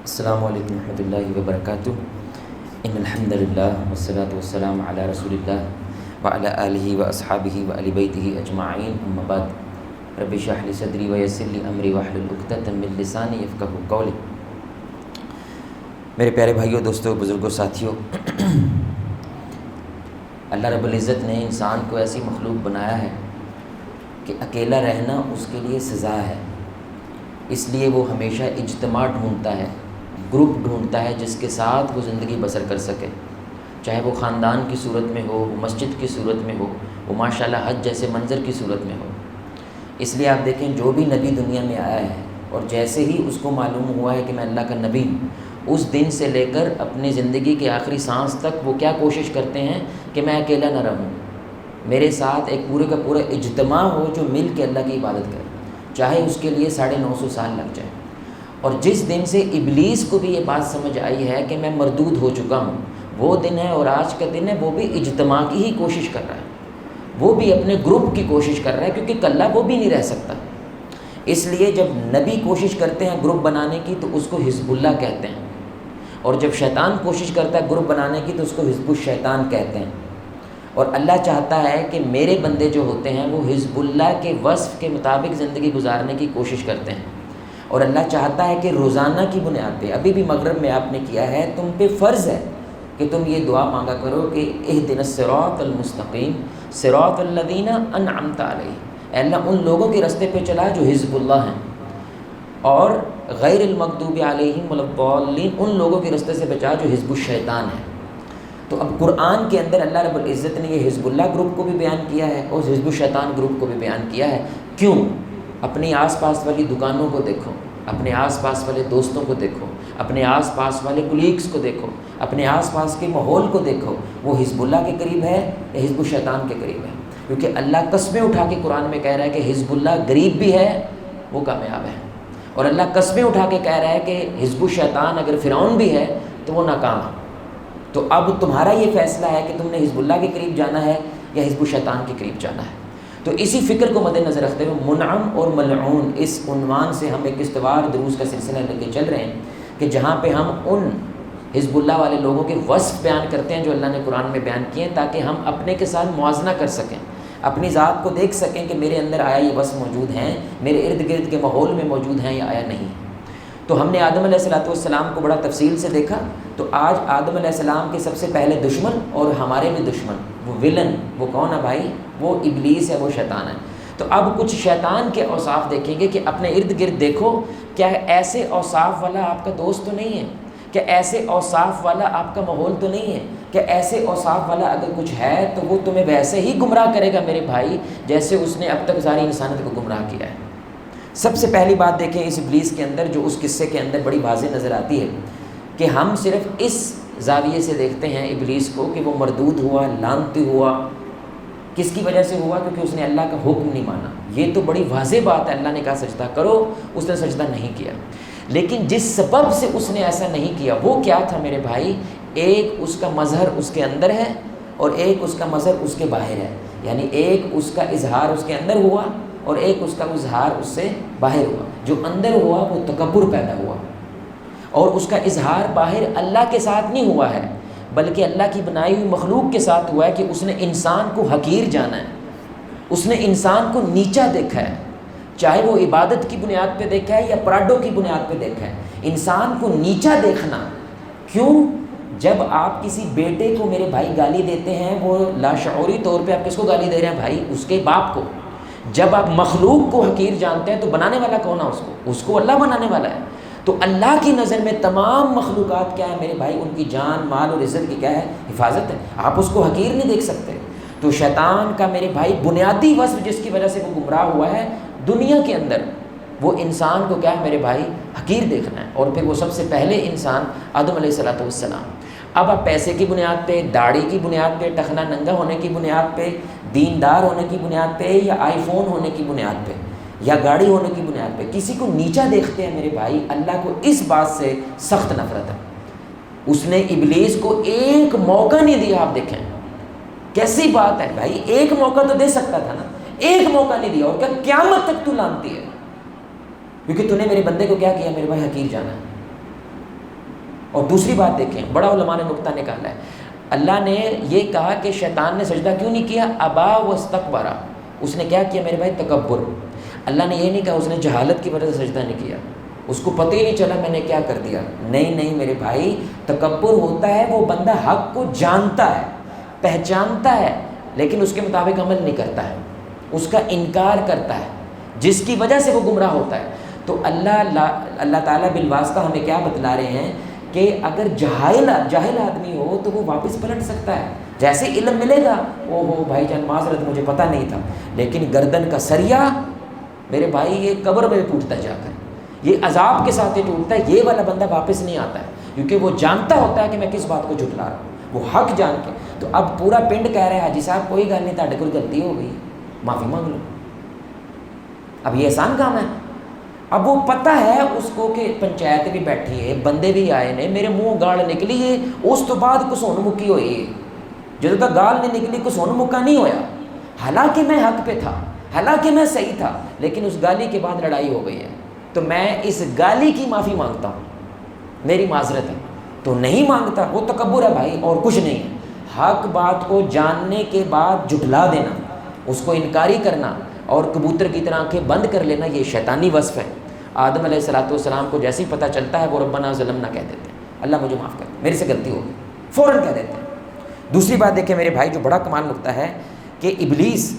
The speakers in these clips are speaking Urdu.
السلام علیکم ورحمۃ اللہ وبرکاتہ۔ ان الحمد للہ والصلاة والسلام علی رسول اللہ وعلی آلہ واصحابہ وآل بیتہ اجمعین، اما بعد۔ رب اشرح لی صدری ویسر لی امری واحلل عقدۃ من لسانی یفقہوا قولی۔ میرے پیارے بھائیوں، دوستوں، بزرگوں، ساتھیوں، اللہ رب العزت نے انسان کو ایسی مخلوق بنایا ہے کہ اکیلا رہنا اس کے لیے سزا ہے۔ اس لیے وہ ہمیشہ اجتماع ڈھونڈتا ہے، گروپ ڈھونڈتا ہے جس کے ساتھ وہ زندگی بسر کر سکے، چاہے وہ خاندان کی صورت میں ہو، وہ مسجد کی صورت میں ہو، وہ ماشاءاللہ حج جیسے منظر کی صورت میں ہو۔ اس لیے آپ دیکھیں، جو بھی نبی دنیا میں آیا ہے اور جیسے ہی اس کو معلوم ہوا ہے کہ میں اللہ کا نبی ہوں، اس دن سے لے کر اپنی زندگی کے آخری سانس تک وہ کیا کوشش کرتے ہیں کہ میں اکیلا نہ رہوں، میرے ساتھ ایک پورے کا پورا اجتماع ہو جو مل کے اللہ کی عبادت کرے، چاہے اس کے لیے 950 سال لگ جائے۔ اور جس دن سے ابلیس کو بھی یہ بات سمجھ آئی ہے کہ میں مردود ہو چکا ہوں، وہ دن ہے اور آج کا دن ہے، وہ بھی اجتماع کی ہی کوشش کر رہا ہے، وہ بھی اپنے گروپ کی کوشش کر رہا ہے، کیونکہ کلّا وہ بھی نہیں رہ سکتا۔ اس لیے جب نبی کوشش کرتے ہیں گروپ بنانے کی تو اس کو حزب اللہ کہتے ہیں، اور جب شیطان کوشش کرتا ہے گروپ بنانے کی تو اس کو حزب الشیطان کہتے ہیں۔ اور اللہ چاہتا ہے کہ میرے بندے جو ہوتے ہیں وہ حزب اللہ کے وصف کے مطابق زندگی گزارنے کی کوشش کرتے ہیں، اور اللہ چاہتا ہے کہ روزانہ کی بنیاد پہ، ابھی بھی مغرب میں آپ نے کیا ہے، تم پہ فرض ہے کہ تم یہ دعا مانگا کرو کہ اہدنا الصراط المستقیم صراط الذین انعمت علیہم، اے اللہ ان لوگوں کے راستے پہ چلا جو حزب اللہ ہیں، اور غیر المغضوب علیہم ولا الضالین ان لوگوں کے راستے سے بچا جو حزب الشیطان ہے۔ تو اب قرآن کے اندر اللہ رب العزت نے یہ حزب اللہ گروپ کو بھی بیان کیا ہے اور حزب الشیطان گروپ کو بھی بیان کیا ہے۔ کیوں؟ اپنی آس پاس والی دکانوں کو دیکھو، اپنے آس پاس والے دوستوں کو دیکھو، اپنے آس پاس والے کولیگس کو دیکھو، اپنے آس پاس کے ماحول کو دیکھو، وہ حزب اللہ کے قریب ہے یا حزب الشیطان کے قریب ہے؟ کیونکہ اللہ قسمیں اٹھا کے قرآن میں کہہ رہا ہے کہ حزب اللہ غریب بھی ہے وہ کامیاب ہے، اور اللہ قسمیں اٹھا کے کہہ رہا ہے کہ حزب الشیطان اگر فرعون بھی ہے تو وہ ناکام ہے۔ تو اب تمہارا یہ فیصلہ ہے کہ تم نے حزب اللہ کے قریب جانا ہے یا حزب الشیطان کے قریب جانا ہے۔ تو اسی فکر کو مد نظر رکھتے ہوئے منعم اور ملعون اس عنوان سے ہم ایک استوار دروس کا سلسلہ لے کے چل رہے ہیں کہ جہاں پہ ہم ان حزب اللہ والے لوگوں کے وصف بیان کرتے ہیں جو اللہ نے قرآن میں بیان کیے ہیں، تاکہ ہم اپنے کے ساتھ موازنہ کر سکیں، اپنی ذات کو دیکھ سکیں کہ میرے اندر آیا یہ وصف موجود ہیں، میرے ارد گرد کے ماحول میں موجود ہیں یا آیا نہیں۔ تو ہم نے آدم علیہ السلام کو بڑا تفصیل سے دیکھا، تو آج آدم علیہ السلام کے سب سے پہلے دشمن اور ہمارے بھی دشمن، وہ ولن، وہ کون ہے بھائی؟ وہ ابلیس ہے، وہ شیطان ہے۔ تو اب کچھ شیطان کے اوصاف دیکھیں گے کہ اپنے ارد گرد دیکھو، کیا ایسے اوصاف والا آپ کا دوست تو نہیں ہے؟ کیا ایسے اوصاف والا آپ کا ماحول تو نہیں ہے؟ کہ ایسے اوصاف والا اگر کچھ ہے تو وہ تمہیں ویسے ہی گمراہ کرے گا میرے بھائی، جیسے اس نے اب تک ساری انسانیت کو گمراہ کیا ہے۔ سب سے پہلی بات دیکھیں اس ابلیس کے اندر، جو اس قصے کے اندر بڑی واضح نظر آتی ہے، کہ ہم صرف اس زاویے سے دیکھتے ہیں ابلیس کو کہ وہ مردود ہوا، لعنتی ہوا۔ کس کی وجہ سے ہوا؟ کیونکہ اس نے اللہ کا حکم نہیں مانا۔ یہ تو بڑی واضح بات ہے، اللہ نے کہا سجدہ کرو، اس نے سجدہ نہیں کیا۔ لیکن جس سبب سے اس نے ایسا نہیں کیا وہ کیا تھا میرے بھائی؟ ایک اس کا مظہر اس کے اندر ہے اور ایک اس کا مظہر اس کے باہر ہے، یعنی ایک اس کا اظہار اس کے اندر ہوا اور ایک اس کا اظہار اس سے باہر ہوا۔ جو اندر ہوا وہ تکبر پیدا ہوا، اور اس کا اظہار باہر اللہ کے ساتھ نہیں ہوا ہے، بلکہ اللہ کی بنائی ہوئی مخلوق کے ساتھ ہوا ہے، کہ اس نے انسان کو حقیر جانا ہے، اس نے انسان کو نیچا دیکھا ہے، چاہے وہ عبادت کی بنیاد پہ دیکھا ہے یا پراڈوں کی بنیاد پہ دیکھا ہے۔ انسان کو نیچا دیکھنا کیوں؟ جب آپ کسی بیٹے کو میرے بھائی گالی دیتے ہیں، وہ لاشعوری طور پہ آپ کس کو گالی دے رہے ہیں بھائی؟ اس کے باپ کو۔ جب آپ مخلوق کو حقیر جانتے ہیں تو بنانے والا کون ہے؟ اس کو اللہ بنانے والا ہے۔ تو اللہ کی نظر میں تمام مخلوقات کیا ہے میرے بھائی؟ ان کی جان، مال اور عزت کی کیا ہے؟ حفاظت ہے۔ آپ اس کو حقیر نہیں دیکھ سکتے۔ تو شیطان کا میرے بھائی بنیادی وصف جس کی وجہ سے وہ گمراہ ہوا ہے دنیا کے اندر، وہ انسان کو کیا ہے میرے بھائی؟ حقیر دیکھنا ہے۔ اور پھر وہ سب سے پہلے انسان آدم علیہ السلام۔ اب آپ پیسے کی بنیاد پہ، داڑھی کی بنیاد پہ، ٹخنا ننگا ہونے کی بنیاد پہ، دیندار ہونے کی بنیاد پہ، یا آئی فون ہونے کی بنیاد پہ، یا گاڑی ہونے کی بنیاد پہ کسی کو نیچا دیکھتے ہیں میرے بھائی، اللہ کو اس بات سے سخت نفرت ہے۔ اس نے ابلیس کو ایک موقع نہیں دیا۔ آپ دیکھیں کیسی بات ہے بھائی، ایک موقع تو دے سکتا تھا نا، ایک موقع نہیں دیا، اور کیا قیامت تک تو لانتی ہے، کیونکہ تو نے میرے بندے کو کیا کیا میرے بھائی؟ حقیر جانا ہے۔ اور دوسری بات دیکھیں، بڑا علماء نے نقطہ نکالا ہے، اللہ نے یہ کہا کہ شیطان نے سجدہ کیوں نہیں کیا؟ ابا واستکبر، اس نے کیا کیا میرے بھائی؟ تکبر۔ اللہ نے یہ نہیں کہا اس نے جہالت کی وجہ سے سجدہ نہیں کیا، اس کو پتہ ہی نہیں چلا میں نے کیا کر دیا، نہیں نہیں میرے بھائی، تکبر ہوتا ہے وہ بندہ حق کو جانتا ہے، پہچانتا ہے، لیکن اس کے مطابق عمل نہیں کرتا ہے، اس کا انکار کرتا ہے، جس کی وجہ سے وہ گمراہ ہوتا ہے۔ تو اللہ تعالیٰ بالواسطہ ہمیں کیا بتلا رہے ہیں کہ اگر جاہل آدمی ہو تو وہ واپس پلٹ سکتا ہے، جیسے علم ملے گا، او ہو بھائی جان معذرت مجھے پتہ نہیں تھا، لیکن گردن کا سریا میرے بھائی یہ قبر میں ٹوٹتا ہے، جا کر یہ عذاب کے ساتھ ہی ٹوٹتا ہے، یہ والا بندہ واپس نہیں آتا ہے، کیونکہ وہ جانتا ہوتا ہے کہ میں کس بات کو جھٹلا رہا ہوں، وہ حق جان کے۔ تو اب پورا پنڈ کہہ رہا ہے حاجی صاحب کوئی گل نہیں، تہاڈے کول غلطی ہو گئی، معافی مانگ لو۔ اب یہ آسان کام ہے؟ اب وہ پتہ ہے اس کو کہ پنچایت بھی بیٹھی ہے، بندے بھی آئے نے، میرے منہ گال نکلی ہے، اس تو بعد کسون مکی ہوئی ہے، جدوں تک گال نہیں نکلی کسون مکا نہیں ہویا، حالانکہ میں حق پہ تھا، حالانکہ میں صحیح تھا، لیکن اس گالی کے بعد لڑائی ہو گئی ہے، تو میں اس گالی کی معافی مانگتا ہوں، میری معذرت ہے۔ تو نہیں مانگتا، وہ تکبر ہے بھائی اور کچھ نہیں ہے۔ حق بات کو جاننے کے بعد جھٹلا دینا، اس کو انکاری کرنا اور کبوتر کی طرح آنکھیں بند کر لینا، یہ شیطانی وصف ہے۔ آدم علیہ السلام کو جیسے ہی پتہ چلتا ہے وہ ربنا ظلمنا کہہ دیتے ہیں، اللہ مجھے معاف کر، میرے سے غلطی ہو گئی، فوراً کہہ دیتے ہیں۔ دوسری بات دیکھیں میرے بھائی، جو بڑا کمال نقطہ ہے کہ ابلیس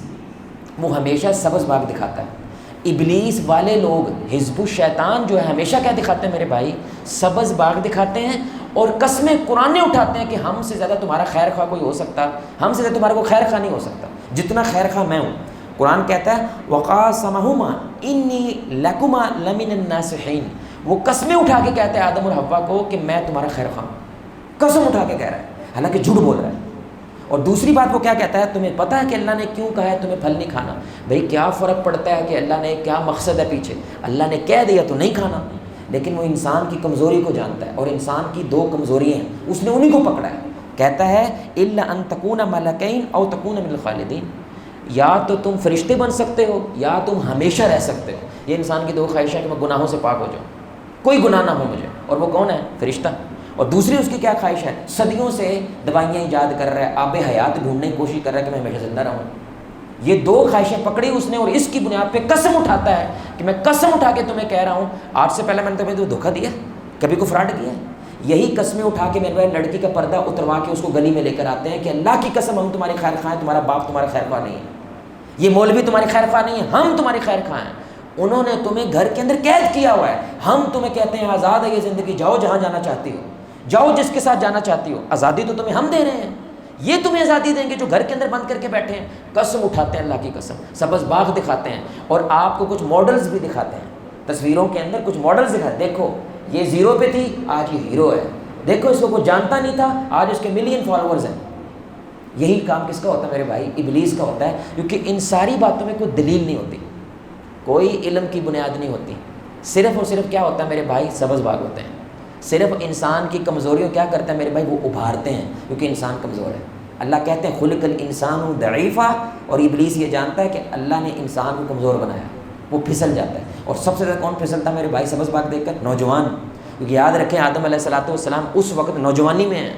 وہ ہمیشہ سبز باغ دکھاتا ہے۔ ابلیس والے لوگ، حزب الشیطان جو ہے، ہمیشہ کیا دکھاتے ہیں میرے بھائی؟ سبز باغ دکھاتے ہیں، اور قسمیں قرآن اٹھاتے ہیں کہ ہم سے زیادہ تمہارا خیر خواہ کوئی ہو سکتا، ہم سے زیادہ تمہارا کوئی خیر خواہ نہیں ہو سکتا جتنا خیر خواہ میں ہوں۔ قرآن کہتا ہے وَقَاسَمَهُمَا إِنِّي لَكُمَا لَمِنَ النَّاصِحِينَ، وہ قسمیں اٹھا کے کہتے ہیں آدم اور حوا کو کہ میں تمہارا خیر خواہ ہوں، قسم اٹھا کے کہہ رہا ہے، حالانکہ جھوٹ بول رہا ہے۔ اور دوسری بات وہ کیا کہتا ہے؟ تمہیں پتہ ہے کہ اللہ نے کیوں کہا ہے تمہیں پھل نہیں کھانا؟ بھئی کیا فرق پڑتا ہے کہ اللہ نے کیا مقصد ہے پیچھے؟ اللہ نے کہہ دیا تو نہیں کھانا، لیکن وہ انسان کی کمزوری کو جانتا ہے، اور انسان کی دو کمزوریاں ہیں، اس نے انہی کو پکڑا ہے۔ کہتا ہے إِلَّا أَن تَكُونَ مَلَكَيْنِ أَوْ تَكُونَ مِنَ الْخَالِدِينَ، یا تو تم فرشتے بن سکتے ہو یا تم ہمیشہ رہ سکتے ہو۔ یہ انسان کی دو خواہش ہے کہ میں گناہوں سے پاک ہو جاؤں، کوئی گناہ نہ ہو مجھے، اور وہ کون ہے؟ فرشتہ۔ اور دوسری اس کی کیا خواہش ہے؟ صدیوں سے دوائیاں ایجاد کر رہا ہے، آب حیات ڈھونڈنے کی کوشش کر رہا ہے کہ میں ہمیشہ زندہ رہوں۔ یہ دو خواہشیں پکڑی اس نے، اور اس کی بنیاد پہ قسم اٹھاتا ہے کہ میں قسم اٹھا کے تمہیں کہہ رہا ہوں، آج سے پہلے میں نے تمہیں دھوکہ دیا، کبھی کو فراڈ کیا ہے؟ یہی قسمیں اٹھا کے میرے بھائی لڑکی کا پردہ اتروا کے اس کو گلی میں لے کر آتے ہیں کہ اللہ کی قسم ہم تمہاری خیر خواہ ہیں، تمہارا باپ تمہارا خیر خواہ نہیں ہے، یہ مولوی تمہاری خیر خواہ نہیں ہے، ہم تمہاری خیر خواہ ہیں، انہوں نے تمہیں گھر کے اندر قید کیا ہوا ہے، ہم تمہیں کہتے ہیں آزاد ہے یہ زندگی، جاؤ جہاں جانا چاہتی ہو، جاؤ جس کے ساتھ جانا چاہتی ہو، آزادی تو تمہیں ہم دے رہے ہیں، یہ تمہیں آزادی دیں گے جو گھر کے اندر بند کر کے بیٹھے ہیں۔ قسم اٹھاتے ہیں اللہ کی قسم، سبز باغ دکھاتے ہیں، اور آپ کو کچھ ماڈلز بھی دکھاتے ہیں، تصویروں کے اندر کچھ ماڈلز دکھاتے ہیں، دیکھو یہ زیرو پہ تھی آج یہ ہیرو ہے، دیکھو اس کو کوئی جانتا نہیں تھا آج اس کے ملین فالوورز ہیں۔ یہی کام کس کا ہوتا ہے میرے بھائی؟ ابلیس کا ہوتا ہے، کیونکہ ان ساری باتوں میں کوئی دلیل نہیں ہوتی، کوئی علم کی بنیاد نہیں ہوتی، صرف اور صرف کیا ہوتا ہے میرے بھائی؟ سبز باغ ہوتے ہیں۔ صرف انسان کی کمزوریوں کیا کرتا ہے میرے بھائی؟ وہ ابھارتے ہیں، کیونکہ انسان کمزور ہے۔ اللہ کہتے ہیں خلق الانسان ضعیفا، اور ابلیس یہ جانتا ہے کہ اللہ نے انسان کو کمزور بنایا، وہ پھسل جاتا ہے۔ اور سب سے زیادہ کون پھسلتا ہے میرے بھائی سبز باغ دیکھ کر؟ نوجوان، کیونکہ یاد رکھیں آدم علیہ السلام اس وقت نوجوانی میں ہیں،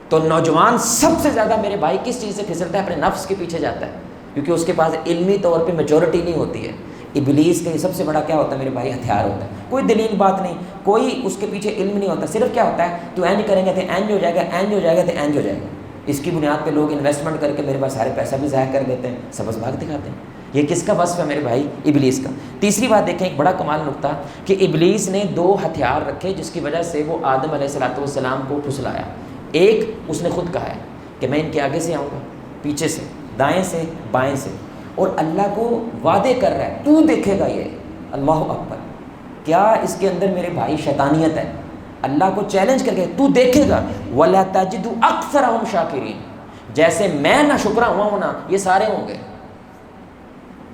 تو نوجوان سب سے زیادہ میرے بھائی کس چیز سے پھسلتا ہے؟ اپنے نفس کے پیچھے جاتا ہے، کیونکہ اس کے پاس علمی طور پہ میچورٹی نہیں ہوتی ہے۔ ابلیس کا یہ سب سے بڑا کیا ہوتا ہے میرے بھائی؟ ہتھیار ہوتا ہے، کوئی دلیل بات نہیں، کوئی اس کے پیچھے علم نہیں ہوتا، صرف کیا ہوتا ہے تو اینج کریں گے تو اینج ہو جائے گا، اینج ہو جائے گا تو اینج ہو جائے گا۔ اس کی بنیاد پہ لوگ انویسٹمنٹ کر کے میرے پاس سارے پیسہ بھی ضائع کر دیتے ہیں، سبز باغ دکھاتے ہیں۔ یہ کس کا وصف ہے میرے بھائی؟ ابلیس کا۔ تیسری بات دیکھیں، ایک بڑا کمال نقطہ کہ ابلیس نے دو ہتھیار رکھے جس کی وجہ سے وہ آدم علیہ السلام کو پھسلایا۔ ایک اس نے خود کہا ہے کہ میں ان کے آگے سے آؤں گا، پیچھے سے، دائیں سے، بائیں سے، اور اللہ کو وعدے کر رہا ہے تو دیکھے گا یہ، اللہ اکبر، کیا اس کے اندر میرے بھائی شیطانیت ہے؟ اللہ کو چیلنج کر کے تو دیکھے گا، وَلَا تَجِدُ أَكْثَرَهُمْ شَاكِرِينَ، جیسے میں نہ شکرا ہوا ہوں نا یہ سارے ہوں گے۔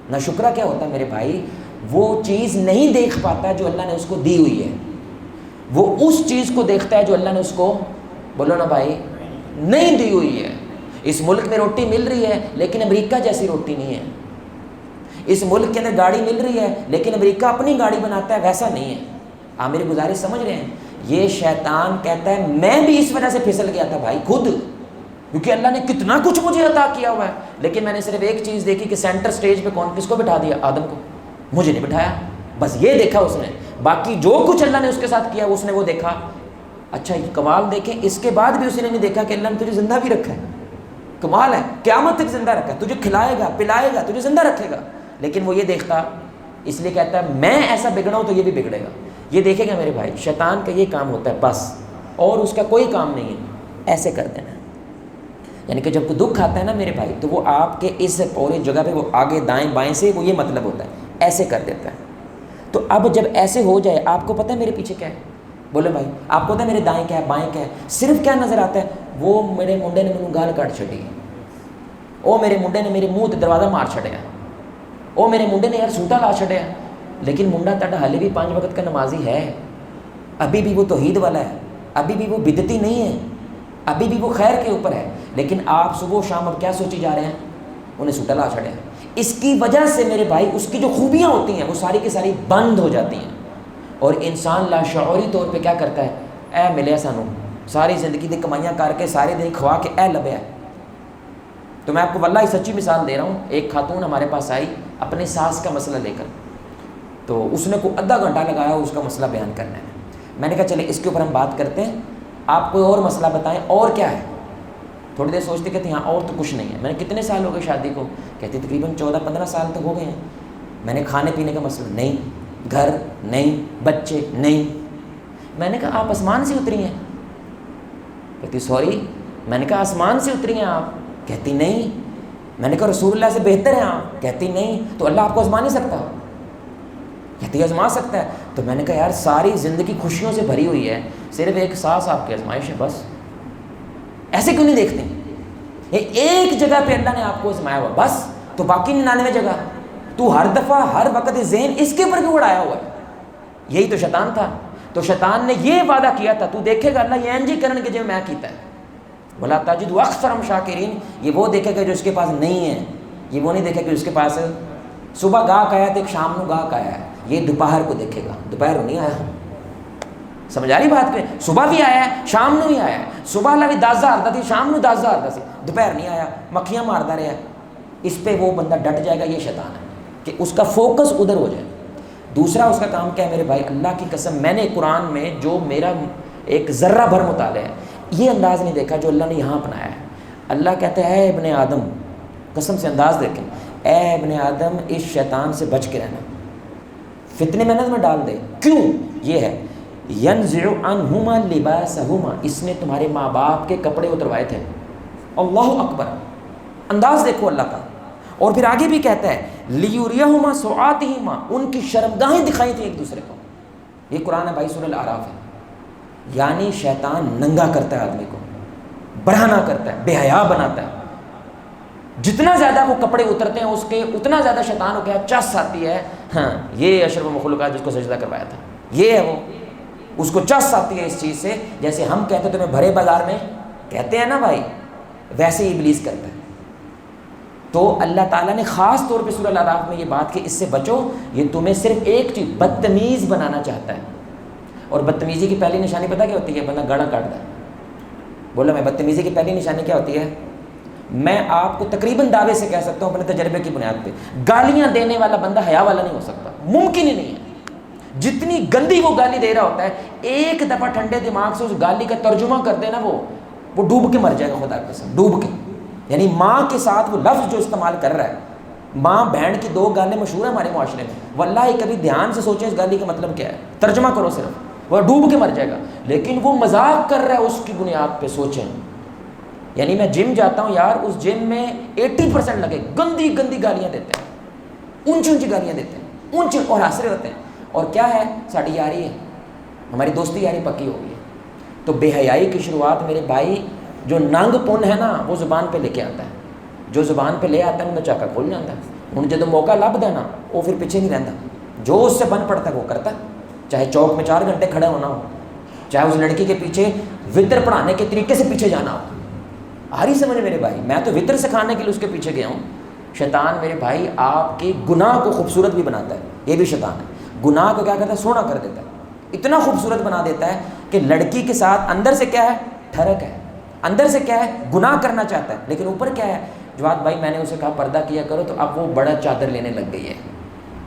نہ شکرا کیا ہوتا ہے میرے بھائی؟ وہ چیز نہیں دیکھ پاتا جو اللہ نے اس کو دی ہوئی ہے، وہ اس چیز کو دیکھتا ہے جو اللہ نے اس کو، بولو نا بھائی، نہیں دی ہوئی ہے۔ اس ملک میں روٹی مل رہی ہے لیکن امریکہ جیسی روٹی نہیں ہے، اس ملک کے اندر گاڑی مل رہی ہے لیکن امریکہ اپنی گاڑی بناتا ہے ویسا نہیں ہے۔ آپ میری گزارش سمجھ رہے ہیں؟ یہ شیطان کہتا ہے میں بھی اس وجہ سے پھسل گیا تھا بھائی خود، کیونکہ اللہ نے کتنا کچھ مجھے عطا کیا ہوا ہے، لیکن میں نے صرف ایک چیز دیکھی کہ سینٹر سٹیج پہ کس کو بٹھا دیا؟ آدم کو، مجھے نہیں بٹھایا، بس یہ دیکھا اس نے، باقی جو کچھ اللہ نے اس کے ساتھ کیا اس نے وہ دیکھا۔ اچھا یہ کمال دیکھیں، اس کے بعد بھی اس نے نہیں دیکھا کہ اللہ نے تجھے زندہ بھی رکھا ہے، کمال ہے، قیامت تک زندہ رکھا ہے، تجھے کھلائے گا پلائے گا، تجھے زندہ رکھے گا، لیکن وہ یہ دیکھتا، اس لیے کہتا ہے میں ایسا بگڑا ہوں تو یہ بھی بگڑے گا، یہ دیکھے گا میرے بھائی۔ شیطان کا یہ کام ہوتا ہے بس، اور اس کا کوئی کام نہیں ہے ایسے کر دینا، یعنی کہ جب کوئی دکھ آتا ہے نا میرے بھائی، تو وہ آپ کے اس پوری جگہ پہ وہ آگے دائیں بائیں سے وہ یہ مطلب ہوتا ہے ایسے کر دیتا ہے۔ تو اب جب ایسے ہو جائے، آپ کو پتہ ہے میرے پیچھے کیا ہے؟ بولے بھائی آپ کو پتہ ہے میرے دائیں کیا ہے بائیں کیا ہے؟ صرف کیا نظر آتا ہے؟ وہ میرے منڈے نے مینوں گال کٹ چھڑی، او میرے منڈے نے میرے منہ تے دروازہ مار چھڑیا، او میرے منڈے نے یار سوٹا لا چھڑیا، لیکن منڈا تاڈا حالے بھی 5 وقت کا نمازی ہے، ابھی بھی وہ توحید والا ہے، ابھی بھی وہ بدعتی نہیں ہے، ابھی بھی وہ خیر کے اوپر ہے، لیکن آپ صبح و شام اب کیا سوچی جا رہے ہیں؟ انہیں سوٹا لا چھڑیا۔ اس کی وجہ سے میرے بھائی اس کی جو خوبیاں ہوتی ہیں وہ ساری کی ساری بند ہو جاتی ہیں، اور انسان لاشعوری طور پہ کیا کرتا ہے؟ اے ملیا سانو ساری زندگی دی کمائیاں کر کے سارے دن کھوا کے اے لبیا۔ تو میں آپ کو واللہ سچی مثال دے رہا ہوں، ایک خاتون ہمارے پاس آئی اپنے ساس کا مسئلہ لے کر، تو اس نے کو آدھا گھنٹہ لگایا اس کا مسئلہ بیان کرنے میں نے کہا چلے اس کے اوپر ہم بات کرتے ہیں، آپ کوئی اور مسئلہ بتائیں اور کیا ہے؟ تھوڑی دیر سوچتے کہتے ہیں ہاں اور تو کچھ نہیں ہے۔ میں نے کتنے سال ہو گئے شادی کو؟ کہتی تقریباً 14-15 سال تک ہو گئے ہیں۔ میں نے کھانے پینے کا مسئلہ نہیں، گھر نہیں، بچے نہیں۔ میں نے کہا آپ آسمان سے اتری ہیں؟ کہتی سوری۔ میں نے کہا آسمان سے اتری ہیں آپ؟ کہتی نہیں۔ میں نے کہا رسول اللہ سے بہتر ہیں آپ؟ کہتی نہیں۔ تو اللہ آپ کو آزما نہیں سکتا؟ کہتی آزما سکتا ہے۔ تو میں نے کہا یار ساری زندگی خوشیوں سے بھری ہوئی ہے، صرف ایک سانس آپ کی آزمائش ہے بس، ایسے کیوں نہیں دیکھتے؟ یہ ایک جگہ پہ اللہ نے آپ کو آزمایا ہوا بس، تو باقی 99 جگہ تو ہر دفعہ ہر وقت ذہن اس کے اوپر کیوں اڑایا ہوا ہے؟ یہی تو شیطان تھا۔ تو شیطان نے یہ وعدہ کیا تھا تو دیکھے گا اللہ یہ انجی کرن کے جو میں کیتا ہے، ولا تجد اکثرهم شاکرین، یہ وہ دیکھے گا جو اس کے پاس نہیں ہے، یہ وہ نہیں دیکھے گا جو اس کے پاس صبح گاہک آیا تو ایک شام نو گاہک آیا ہے، یہ دوپہر کو دیکھے گا، دوپہر نہیں آیا۔ سمجھ آ رہی بات پہ؟ صبح بھی آیا ہے شام نو بھی آیا ہے، صبح اللہ بھی 10,000 دا تھی، شام نو 10,000 دا سی، دوپہر نہیں آیا، مکھیاں ماردا رہا۔ اس پہ وہ بندہ ڈٹ جائے گا، یہ شیطان ہے کہ اس کا فوکس ادھر ہو جائے۔ دوسرا اس کا کام کیا ہے میرے بھائی؟ اللہ کی قسم میں نے قرآن میں جو میرا ایک ذرہ بھر مطالعہ ہے یہ انداز نہیں دیکھا جو اللہ نے یہاں اپنایا ہے۔ اللہ کہتا ہے اے ابن آدم، قسم سے انداز دیکھیں، اے ابن آدم اس شیطان سے بچ کے رہنا، فتنے میں نہ ڈال دے۔ کیوں؟ یہ ہے ینزع عنہما لباسہما، اس نے تمہارے ماں باپ کے کپڑے اتروائے تھے۔ اللہ اکبر، انداز دیکھو اللہ کا۔ اور پھر آگے بھی کہتا ہے لیریہما سوآتہما، ان کی شرمگاہیں دکھائی تھی ایک دوسرے کو۔ یہ قرآن ہے بھائی، سورہ الاعراف ہے۔ یعنی شیطان ننگا کرتا ہے آدمی کو، برہنہ کرتا ہے، بے حیا بناتا ہے۔ جتنا زیادہ وہ کپڑے اترتے ہیں اس کے اتنا زیادہ شیطان ہو گیا چس آتی ہے، ہاں یہ اشرف مخلوقات جس کو سجدہ کروایا تھا یہ ہے وہ، اس کو چس آتی ہے اس چیز سے، جیسے ہم کہتے ہیں تمہیں بھرے بازار میں کہتے ہیں نا بھائی، ویسے ہی ابلیس کرتا ہے۔ تو اللہ تعالیٰ نے خاص طور پہ سورہ الاعراف میں یہ بات کہ اس سے بچو، یہ تمہیں صرف ایک چیز بدتمیز بنانا چاہتا ہے۔ اور بدتمیزی کی پہلی نشانی پتہ کیا ہوتی ہے؟ بندہ گاڑا کاٹتا ہے۔ بولا میں بدتمیزی کی پہلی نشانی کیا ہوتی ہے؟ میں آپ کو تقریباً دعوے سے کہہ سکتا ہوں اپنے تجربے کی بنیاد پہ، گالیاں دینے والا بندہ حیا والا نہیں ہو سکتا، ممکن ہی نہیں ہے۔ جتنی گندی وہ گالی دے رہا ہوتا ہے، ایک دفعہ ٹھنڈے دماغ سے اس گالی کا ترجمہ کر دے نا، وہ ڈوب کے مر جائے گا، خدا کی قسم ڈوب کے۔ یعنی ماں کے ساتھ وہ لفظ جو استعمال کر رہا ہے، ماں بہن کی 2 گالیں مشہور ہیں ہمارے معاشرے میں، واللہ کبھی دھیان سے سوچیں اس گالی کا مطلب کیا ہے، ترجمہ کرو صرف، وہ ڈوب کے مر جائے گا۔ لیکن وہ مذاق کر رہا ہے اس کی بنیاد پہ، سوچیں۔ یعنی میں جم جاتا ہوں یار، اس جم میں 80% لگے گندی گندی گالیاں دیتے ہیں، اونچی اونچی گالیاں دیتے ہیں، اونچے اور حاصل ہوتے ہیں۔ اور کیا ہے؟ ساڑھی یاری ہے، ہماری دوستی یاری پکی ہو گئی ہے۔ تو بے حیائی کی شروعات میرے بھائی، جو ننگ پن ہے نا وہ زبان پہ لے کے آتا ہے، جو زبان پہ لے آتا ہے انہیں چاکا کھول جاتا ہے۔ ہوں جب موقع لب دے نا وہ پھر پیچھے نہیں رہتا، جو اس سے بن پڑتا ہے وہ کرتا ہے، چاہے چوک میں 4 گھنٹے کھڑے ہونا ہو، چاہے اس لڑکی کے پیچھے وطر پڑھانے کے طریقے سے پیچھے جانا ہو۔ آ رہی سمجھ میرے بھائی؟ میں تو وطر سکھانے کے لیے اس کے پیچھے گیا ہوں۔ شیطان میرے بھائی آپ کے گناہ کو خوبصورت بھی بناتا ہے، یہ بھی شیطان ہے۔ گناہ کو کیا کرتا ہے؟ سونا کر دیتا ہے، اتنا خوبصورت بنا دیتا ہے کہ لڑکی کے ساتھ اندر سے کیا ہے؟ ٹھڑک ہے، اندر سے کیا ہے؟ گناہ کرنا چاہتا ہے، لیکن اوپر کیا ہے؟ جواد بھائی میں نے اسے کہا پردہ کیا کرو تو اب وہ بڑا چادر لینے لگ گئی ہے،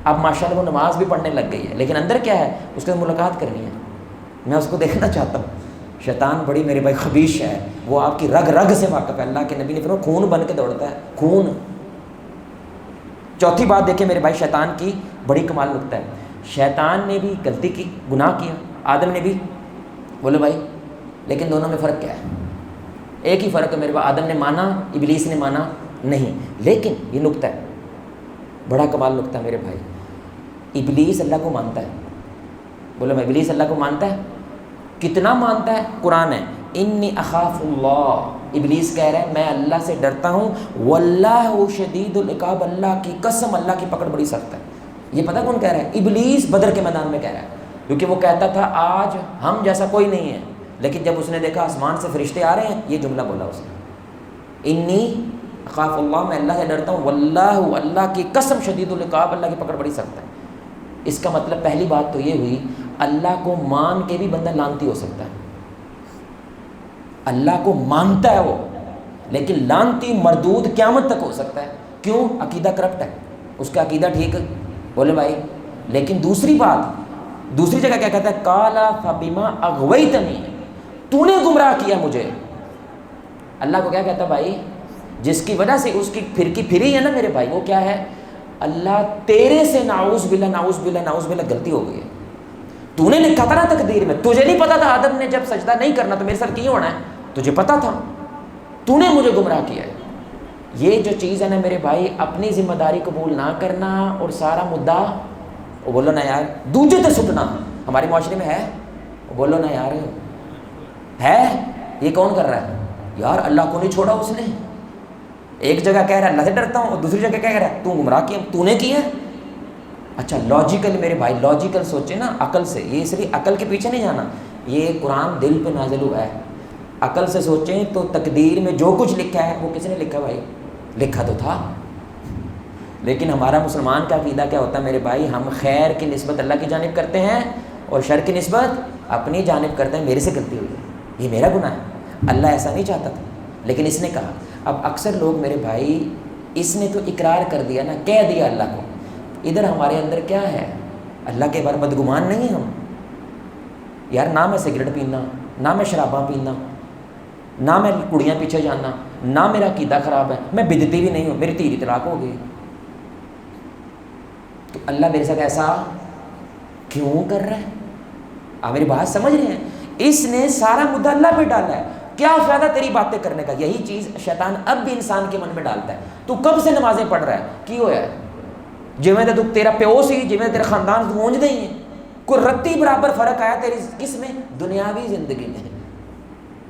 اب ماشاءاللہ وہ نماز بھی پڑھنے لگ گئی ہے، لیکن اندر کیا ہے؟ اس کے ملاقات کرنی ہے، میں اس کو دیکھنا چاہتا ہوں۔ شیطان بڑی میرے بھائی خبیث ہے، وہ آپ کی رگ رگ سے واقف ہے۔ اللہ کے نبی نے فرمایا خون بن کے دوڑتا ہے، خون۔ چوتھی بات دیکھیں میرے بھائی شیطان کی بڑی کمال نکتہ ہے، شیطان نے بھی غلطی کی، گناہ کیا، آدم نے بھی، بولو بھائی، لیکن دونوں میں فرق کیا ہے؟ ایک ہی فرق ہے میرے بھائی، آدم نے مانا، ابلیس نے مانا نہیں۔ لیکن یہ نکتہ ہے، بڑا کمال نکتہ ہے میرے بھائی، ابلیس اللہ کو مانتا ہے، بولو میں، ابلیس اللہ کو مانتا ہے، کتنا مانتا ہے؟ قرآن ہے انی اخاف اللہ، ابلیس کہہ رہا ہے میں اللہ سے ڈرتا ہوں، واللہ شدید العقاب، اللہ کی قسم اللہ کی پکڑ بڑی سخت ہے۔ یہ پتہ کون کہہ رہا ہے؟ ابلیس بدر کے میدان میں کہہ رہا ہے، کیونکہ وہ کہتا تھا آج ہم جیسا کوئی نہیں ہے، لیکن جب اس نے دیکھا آسمان سے فرشتے آ رہے ہیں، یہ جملہ بولا اس نے، انی اخاف اللہ، میں اللہ سے ڈرتا ہوں، واللہ اللہ کی قسم شدید العقاب، اللہ کی پکڑ بڑی سخت ہے۔ اس کا مطلب پہلی بات تو یہ ہوئی اللہ کو مان کے بھی بندہ لانتی ہو سکتا ہے، اللہ کو مانتا ہے وہ، لیکن لانتی مردود قیامت تک ہو سکتا ہے۔ کیوں؟ عقیدہ کرپٹ ہے، اس کا عقیدہ ٹھیک ہے، بولے بھائی۔ لیکن دوسری بات، دوسری جگہ کیا کہتا ہے؟ کالا فبما اغویتنی، تو نے گمراہ کیا مجھے۔ اللہ کو کیا کہتا ہے بھائی؟ جس کی وجہ سے اس کی پھری ہے نا میرے بھائی، وہ کیا ہے؟ اللہ تیرے سے نعوذ باللہ نعوذ باللہ نعوذ باللہ غلطی ہو گئی ہے، تو نے لکھا تھا نا تقدیر میں، تجھے نہیں پتا تھا آدم نے جب سجدہ نہیں کرنا تو میرے ساتھ کیوں ہونا ہے؟ تجھے پتا تھا، تو نے مجھے گمراہ کیا ہے۔ یہ جو چیز ہے نا میرے بھائی، اپنی ذمہ داری قبول نہ کرنا اور سارا مدعا، وہ بولو نا یار، دوجے تے سٹنا، ہمارے معاشرے میں ہے، وہ بولو نا یار ہے، یہ کون کر رہا ہے؟ یار اللہ کو نہیں چھوڑا اس نے، ایک جگہ کہہ رہا ہے اللہ سے ڈرتا ہوں، اور دوسری جگہ کہہ رہا ہے تو گمراہ کیا، تو نے کیا ہے۔ اچھا لاجیکل میرے بھائی، لاجیکل سوچے نا، عقل سے، یہ صرف عقل کے پیچھے نہیں جانا، یہ قرآن دل پہ نازل ہوا ہے، عقل سے سوچیں تو تقدیر میں جو کچھ لکھا ہے وہ کس نے لکھا بھائی؟ لکھا تو تھا۔ لیکن ہمارا مسلمان کا عقیدہ کیا ہوتا ہے میرے بھائی؟ ہم خیر کی نسبت اللہ کی جانب کرتے ہیں اور شر کی نسبت اپنی جانب کرتے ہیں، میرے سے غلطی ہوئی ہے، یہ میرا گناہ ہے، اللہ ایسا نہیں چاہتا تھا لیکن اس نے کہا۔ اب اکثر لوگ میرے بھائی، اس نے تو اقرار کر دیا نا، کہہ دیا اللہ کو، ادھر ہمارے اندر کیا ہے؟ اللہ کے بارے بدگمان نہیں ہم، یار نہ میں سگریٹ پینا، نہ میں شراباں پینا، نہ میں کڑیاں پیچھے جانا، نہ میرا عقیدہ خراب ہے، میں بدعتی بھی نہیں ہوں، میری 3 طلاق ہو گئی، تو اللہ میرے ساتھ ایسا کیوں کر رہا ہے؟ آپ میری بات سمجھ رہے ہیں؟ اس نے سارا مدعا اللہ پہ ڈالا ہے، کیا فائدہ تیری باتیں کرنے کا؟ یہی چیز شیطان اب بھی انسان کے من میں ڈالتا ہے، تو کب سے نمازیں پڑھ رہا ہے، کی ہوا ہے؟ جویں تو تیرا پیو سی، جویں تیرا خاندان گونج دے ہیں، کوئی رتی برابر فرق آیا تیری کس میں؟ دنیاوی زندگی میں۔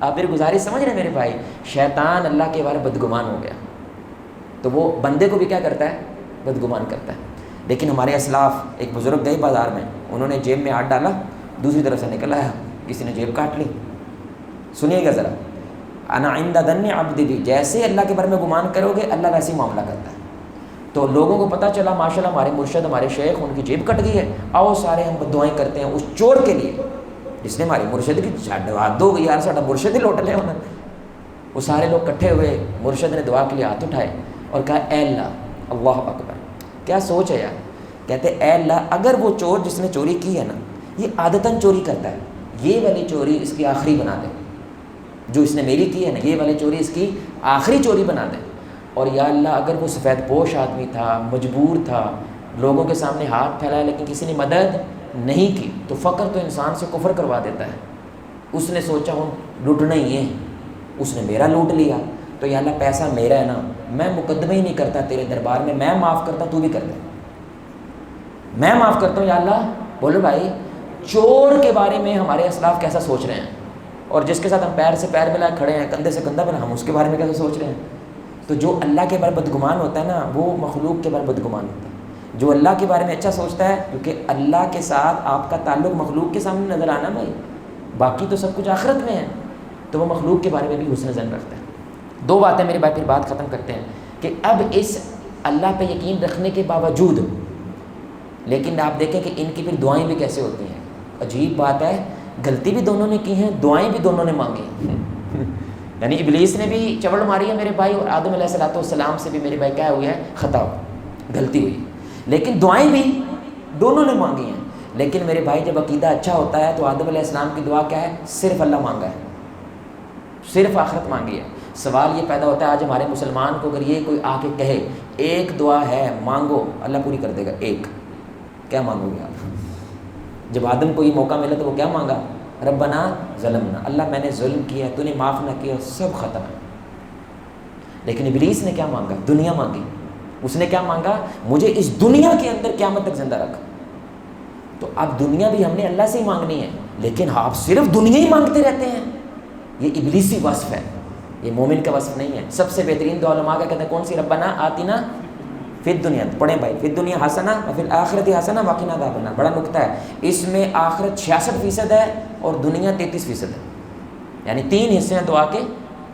آپ میری گزارش سمجھ رہے ہیں میرے بھائی؟ شیطان اللہ کے بارے بدگمان ہو گیا تو وہ بندے کو بھی کیا کرتا ہے؟ بدگمان کرتا ہے۔ لیکن ہمارے اسلاف، ایک بزرگ گئے بازار میں، انہوں نے جیب میں ہاتھ ڈالا، دوسری طرف سے نکل آیا، کسی نے جیب کاٹ لی۔ سنیے گا ذرا، انا عند ظن عبدی بھی، جیسے اللہ کے بارے میں گمان کرو گے اللہ ویسے ہی معاملہ کرتا ہے۔ تو لوگوں کو پتہ چلا ماشاءاللہ ہمارے مرشد، ہمارے شیخ، ان کی جیب کٹ گئی ہے، آؤ سارے ہم دعائیں کرتے ہیں اس چور کے لیے جس نے ہماری مرشد کی ہاتھ دو گئی، یار ساڈا مرشد ہی لوٹ لے انہوں نے۔ وہ سارے لوگ کٹھے ہوئے، مرشد نے دعا کے لیے ہاتھ اٹھائے اور کہا اے اللہ، اللہ اکبر، کیا سوچ ہے یار، کہتے اے اللہ اگر وہ چور جس نے چوری کی ہے نا، یہ عادتاً چوری کرتا ہے، یہ والی چوری اس کی آخری بنا دے، جو اس نے میری کی ہے نا، یہ والی چوری اس کی آخری چوری بنا دے۔ اور یا اللہ اگر وہ سفید پوش آدمی تھا، مجبور تھا، لوگوں کے سامنے ہاتھ پھیلایا لیکن کسی نے مدد نہیں کی، تو فقر تو انسان سے کفر کروا دیتا ہے۔ اس نے سوچا ہوں لوٹنا ہی ہے، اس نے میرا لوٹ لیا، تو یا اللہ پیسہ میرا ہے نا، میں مقدمہ ہی نہیں کرتا تیرے دربار میں معاف کرتا، تو بھی کر دے، میں معاف کرتا ہوں یا اللہ۔ بولو بھائی، چور کے بارے میں ہمارے اسلاف کیسا سوچ رہے ہیں، اور جس کے ساتھ ہم پیر سے پیر ملائے کھڑے ہیں، کندھے سے کندھا ملا، ہم اس کے بارے میں کیسا سوچ رہے ہیں؟ تو جو اللہ کے بارے بدگمان ہوتا ہے نا، وہ مخلوق کے بارے بدگمان ہوتا ہے۔ جو اللہ کے بارے میں اچھا سوچتا ہے، کیونکہ اللہ کے ساتھ آپ کا تعلق مخلوق کے سامنے نظر آنا بھائی، باقی تو سب کچھ آخرت میں ہے، تو وہ مخلوق کے بارے میں بھی حسن ظن رکھتا ہے۔ 2 باتیں میرے بھائی پھر بات ختم کرتے ہیں کہ اب اس اللہ پہ یقین رکھنے کے باوجود، لیکن آپ دیکھیں کہ ان کی پھر دعائیں بھی کیسے ہوتی ہیں۔ عجیب بات ہے غلطی بھی دونوں نے کی ہیں، دعائیں بھی دونوں نے مانگی ہیں یعنی ابلیس نے بھی چوڑ ماری ہے میرے بھائی، اور آدم علیہ السلام سے بھی میرے بھائی کیا ہوا ہے، خطا، غلطی ہوئی، لیکن دعائیں بھی دونوں نے مانگی ہیں۔ لیکن میرے بھائی جب عقیدہ اچھا ہوتا ہے تو آدم علیہ السلام کی دعا کیا ہے، صرف اللہ مانگا ہے، صرف آخرت مانگی ہے۔ سوال یہ پیدا ہوتا ہے آج ہمارے مسلمان کو، اگر یہ کوئی آ کے کہے ایک دعا ہے مانگو اللہ پوری کر دے گا، ایک، کیا مانگو گے آپ؟ جب آدم کو یہ موقع ملا تو وہ کیا مانگا، ربنا ظلمنا، اللہ میں نے ظلم کیا، تو نے معاف نہ کیا، سب ختم ہے۔ لیکن ابلیس نے کیا مانگا، دنیا مانگی، اس نے کیا مانگا، مجھے اس دنیا کے اندر قیامت تک زندہ رکھ۔ تو اب دنیا بھی ہم نے اللہ سے ہی مانگنی ہے، لیکن آپ صرف دنیا ہی مانگتے رہتے ہیں، یہ ابلیسی وصف ہے، یہ مومن کا وصف نہیں ہے۔ سب سے بہترین دعا علماء کا کہتے ہیں کون سی، ربنا آتنا فی الدنیا، پڑھیں بھائی، فی الدنیا حسنہ وفی الآخرۃ حسنہ وقنا عذاب النار، بڑا نکتہ ہے اس میں، آخرت 66% ہے اور دنیا 33% ہے، یعنی 3 حصے ہیں دعا کے،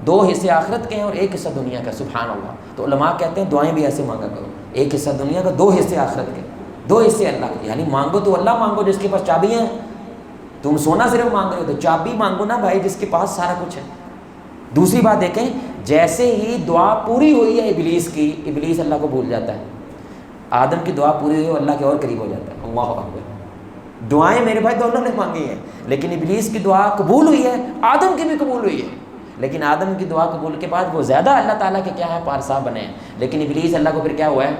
2 حصے آخرت کے ہیں اور 1 حصہ دنیا کا، سبحان اللہ۔ تو علماء کہتے ہیں دعائیں بھی ایسے مانگا کرو، 1 حصہ دنیا کا، 2 حصے آخرت کے، 2 حصے اللہ کے، یعنی مانگو تو اللہ مانگو جس کے پاس چابیاں ہیں، تم سونا صرف مانگ رہے ہو تو چابی مانگو نا بھائی جس کے پاس سارا کچھ ہے۔ دوسری بات دیکھیں، جیسے ہی دعا پوری ہوئی ہے ابلیس کی، ابلیس اللہ کو بھول جاتا ہے، آدم کی دعا پوری ہوئی اللہ کے اور قریب ہو جاتا ہے، اللہ اکبر۔ دعائیں میرے بھائی دونوں نے مانگی ہیں، لیکن ابلیس کی دعا قبول ہوئی ہے، آدم کی بھی قبول ہوئی ہے، لیکن آدم کی دعا قبول کے بعد وہ زیادہ اللہ تعالیٰ کے کیا ہے، پارسا بنے ہیں۔ لیکن ابلیس اللہ کو پھر کیا ہوا ہے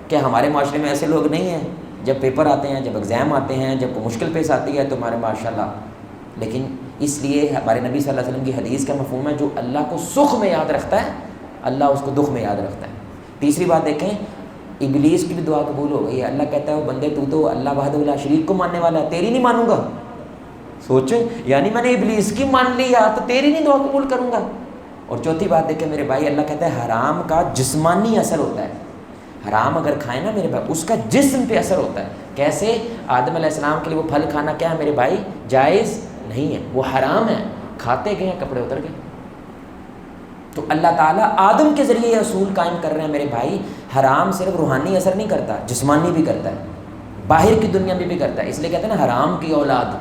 کہ ہمارے معاشرے میں ایسے لوگ نہیں ہیں، جب پیپر آتے ہیں، جب ایگزام آتے ہیں، جب کوئی مشکل پیش آتی ہے تو ہمارے ماشاءاللہ، لیکن اس لیے ہمارے نبی صلی اللہ علیہ وسلم کی حدیث کا مفہوم ہے جو اللہ کو سکھ میں یاد رکھتا ہے اللہ اس کو دکھ میں یاد رکھتا ہے۔ تیسری بات دیکھیں، ابلیس کی بھی دعا قبول ہو گئی ہے، اللہ کہتا ہے وہ بندے تو اللہ وحدہ لا شریک کو ماننے والا ہے، تیری نہیں مانوں گا۔ سوچیں، یعنی میں نے ابلیس کی مان لیا تو تیری نہیں دعا قبول کروں گا۔ اور چوتھی بات دیکھیں میرے بھائی، اللہ کہتا ہے حرام کا جسمانی اثر ہوتا ہے، حرام اگر کھائیں نا میرے بھائی اس کا جسم پہ اثر ہوتا ہے۔ کیسے؟ آدم علیہ السلام کے لیے وہ پھل کھانا کیا ہے میرے بھائی، جائز نہیں ہے، وہ حرام ہے، کھاتے گئے کپڑے اتر گئے۔ تو اللہ تعالیٰ آدم کے ذریعے یہ اصول قائم کر رہے ہیں میرے بھائی، حرام صرف روحانی اثر نہیں کرتا، جسمانی بھی کرتا ہے، باہر کی دنیا میں بھی کرتا ہے۔ اس لیے کہتے ہیں نا حرام کی اولاد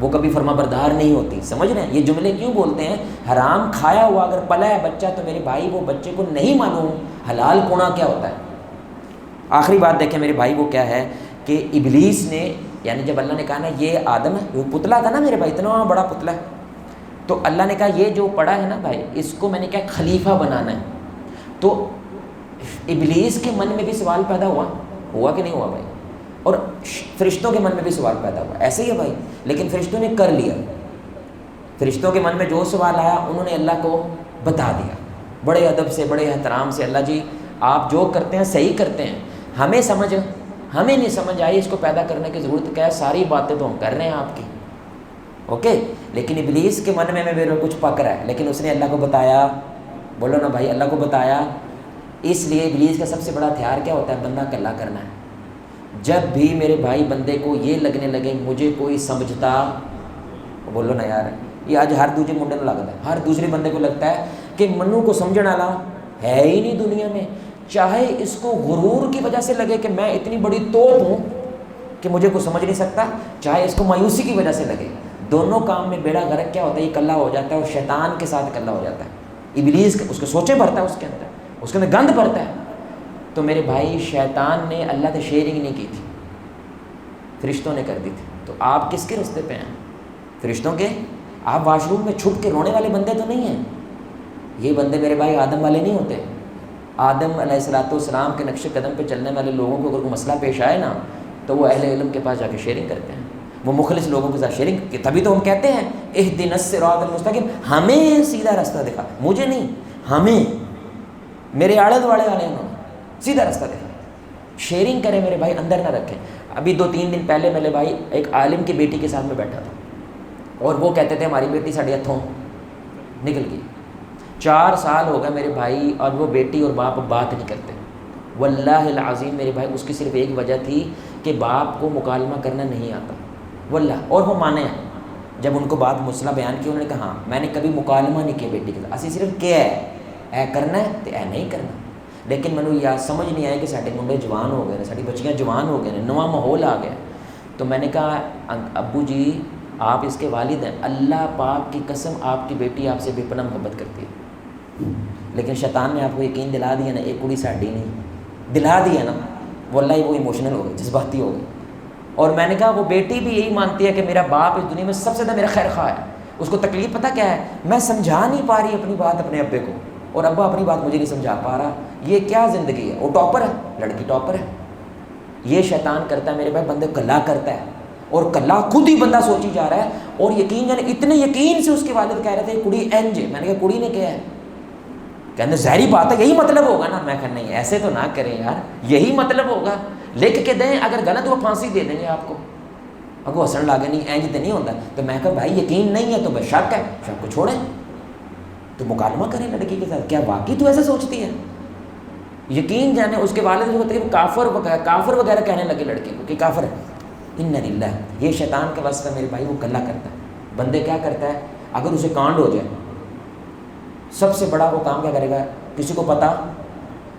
وہ کبھی فرما بردار نہیں ہوتی، سمجھ رہے ہیں؟ یہ جملے کیوں بولتے ہیں؟ حرام کھایا ہوا اگر پلا ہے بچہ تو میرے بھائی وہ بچے کو نہیں معلوم حلال کونا کیا ہوتا ہے۔ آخری بات دیکھیں میرے بھائی، وہ کیا ہے کہ ابلیس نے، یعنی جب اللہ نے کہا نا یہ آدم ہے، وہ پتلا تھا نا میرے بھائی، اتنا بڑا پتلا ہے، تو اللہ نے کہا یہ جو پڑا ہے نا بھائی اس کو میں نے کیا خلیفہ بنانا ہے۔ تو ابلیس کے من میں بھی سوال پیدا ہوا کہ نہیں ہوا بھائی؟ اور فرشتوں کے من میں بھی سوال پیدا ہوا، ایسے ہی ہے بھائی، لیکن فرشتوں نے کر لیا، فرشتوں کے من میں جو سوال آیا انہوں نے اللہ کو بتا دیا، بڑے ادب سے، بڑے احترام سے، اللہ جی آپ جو کرتے ہیں صحیح کرتے ہیں، ہمیں نہیں سمجھ آئی، اس کو پیدا کرنے کی ضرورت کیا ہے، ساری باتیں تو ہم کر رہے ہیں آپ کی، اوکے۔ لیکن ابلیس کے من میں میرے کچھ پک رہا ہے، لیکن اس نے اللہ کو بتایا، بولو نا بھائی، اللہ کو بتایا۔ اس لیے ابلیس کا سب سے بڑا ہتھیار کیا ہوتا ہے؟ بندہ کلا کرنا ہے۔ جب بھی میرے بھائی بندے کو یہ لگنے لگے مجھے کوئی سمجھتا، بولو نا یار، یہ آج ہر دوسرے منڈے کو لگتا ہے، ہر دوسرے بندے کو لگتا ہے کہ منو کو سمجھنے والا ہے ہی نہیں دنیا میں، چاہے اس کو غرور کی وجہ سے لگے کہ میں اتنی بڑی توپ ہوں کہ مجھے کوئی سمجھ نہیں سکتا، چاہے اس کو مایوسی کی وجہ سے لگے، دونوں کام میں بیڑا غرق کیا ہوتا ہے، یہ کلا ہو جاتا ہے اور شیطان کے ساتھ کلا ہو جاتا ہے۔ ابلیس اس کو سوچیں بھرتا ہے، اس کے اندر گند بھرتا ہے۔ تو میرے بھائی شیطان نے اللہ سے شیئرنگ نہیں کی تھی، فرشتوں نے کر دی تھی۔ تو آپ کس کے رستے پہ ہیں؟ فرشتوں کے۔ آپ واش روم میں چھپ کے رونے والے بندے تو نہیں ہیں، یہ بندے میرے بھائی آدم والے نہیں ہوتے۔ آدم علیہ السلام کے نقش قدم پہ چلنے والے لوگوں کو اگر کوئی مسئلہ پیش آئے نا تو وہ اہل علم کے پاس جا کے شیئرنگ کرتے ہیں، وہ مخلص لوگوں کے ساتھ شیئرنگ، تبھی تو ہم کہتے ہیں اہدنا الصراط المستقیم، ہمیں سیدھا راستہ دکھا، مجھے نہیں، ہمیں، میرے آڑے دوڑے والے انہوں نے سیدھا راستہ دکھا۔ شیئرنگ کریں میرے بھائی، اندر نہ رکھیں۔ ابھی 2-3 دن پہلے میرے بھائی ایک عالم کی بیٹی کے ساتھ میں بیٹھا تھا اور وہ کہتے تھے ہماری بیٹی ساڑھے ہتھوں نکل گئی، 4 سال ہو گئے میرے بھائی، اور وہ بیٹی اور باپ بات نہیں کرتے۔ واللہ العظیم میرے بھائی اس کی صرف ایک وجہ تھی کہ باپ کو مکالمہ کرنا نہیں آتا، واللہ، اور وہ مانے ہیں۔ جب ان کو بات مسئلہ بیان کی انہوں نے کہا ہاں میں نے کبھی مکالمہ نہیں کیا بیٹی کے ساتھ، اسی صرف کیا ہے اے کرنا ہے تو اے نہیں کرنا۔ لیکن مینوں یا سمجھ نہیں آیا کہ ساڈے منڈے جوان ہو گئے، ساری بچیاں جوان ہو گئے، نواں ماحول آ گیا، تو میں نے کہا ابو جی آپ اس کے والد ہیں، اللہ پاک کی قسم آپ کی بیٹی آپ سے بے پناہ محبت کرتی ہے، لیکن شیطان نے آپ کو یقین دلا دیا نا ایک کڑی ساڈی نہیں، دلا دیا نا، واللہ وہ ایموشنل ہو گئی، جذباتی ہو گئی۔ اور میں نے کہا وہ بیٹی بھی یہی مانتی ہے کہ میرا باپ اس دنیا میں سب سے زیادہ میرا خیر خواہ ہے، اس کو تکلیف پتہ کیا ہے، میں سمجھا نہیں پا رہی اپنی بات اپنے ابے کو، اور ابا اپنی بات مجھے نہیں سمجھا پا رہا، یہ کیا زندگی ہے۔ وہ ٹاپر ہے، لڑکی ٹاپر ہے۔ یہ شیطان کرتا ہے میرے بھائی، بندے کلا کرتا ہے، اور کلا خود ہی بندہ سوچی جا رہا ہے، اور یقین جانے اتنے یقین سے اس کے والد کہہ رہے تھے کڑی اینج ہے، میں نے کہا کڑی نے کیا ہے، کہنے ظاہری بات ہے یہی مطلب ہوگا نا، میں کہا نہیں ایسے تو نہ کریں یار، یہی مطلب ہوگا، لکھ کے دیں، اگر غلط وہ پھانسی دے دیں گے آپ کو۔ اگو ہسن لاگے نہیں اینج تو نہیں ہوتا، تو میں کہا بھائی یقین نہیں ہے تو بس شک ہے، شک کو چھوڑیں تو مکالمہ کریں لڑکی کے ساتھ، کیا واقعی تو ایسے سوچتی ہے؟ یقین جانے اس کے والد کو تقریباً کافر وغیرہ کہنے لگے لڑکی کو کہ کافر ہے۔ ان للہ، یہ شیطان کا وصف ہے میرے بھائی، وہ کلا کرتا ہے۔ بندے کیا کرتا ہے، اگر اسے کانڈ ہو جائے، سب سے بڑا وہ کام کیا کرے گا، کسی کو پتہ،